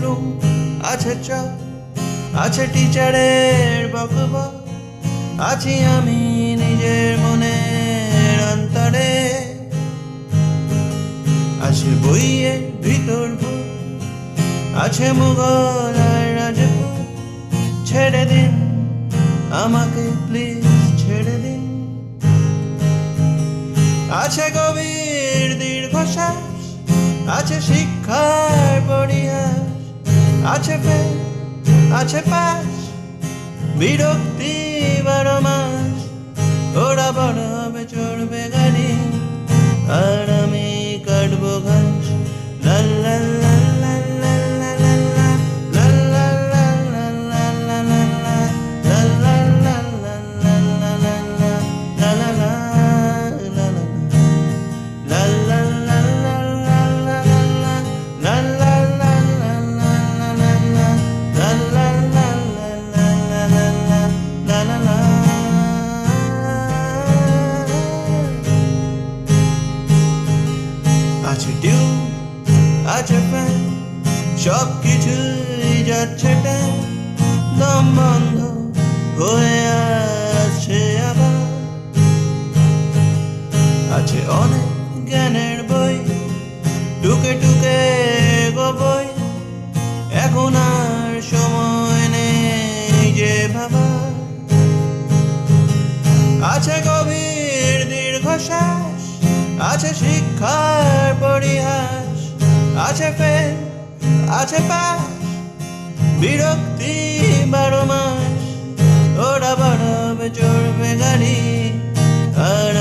হোমরুম, আছে চক, আছে টিচারের বকবক, আছি আমি নিজের মনের অন্তরে। আছে বইয়ের ভিতর ভূত, আছে মুঘল আর রাজপুত। ছেড়ে দিন আমাকে প্লিজ, ছেড়ে দিন। আছে গভীর দীর্ঘশ্বাস, আছে শিক্ষার পরিহাস, আছে ফেল, আছে পাস, বিরক্তি 12 মাস। ওরা বড় হবে, চড়বে গাড়ি, আর আমি কাটবো ঘাস। লা লা লা লা লা লা লা লা, লা লা লা লা লা লা লা লা, লা লা লা লা লা লা লা লা, লা লা লা লা লা। La la la la la la la la, la la la la la la la la, la la la la la la la, la la la. আছে টিউব, আছে ফ্যান, সব কিছুই যাচ্ছে ট্যান। দম বন্ধ হয়ে আছে আবার। আছে অনেক জ্ঞানের বই, টুকে টুকে গো বই। এখন আর সময় নেই যে ভাবা। আছে গভীর দীর্ঘশ্বাস, আছে শিক্ষার পরিহাস, আছে ফেল, আছে পাস, বিরক্তি 12 মাস। ওরা বড় হবে, চড়বে গাড়ি, আর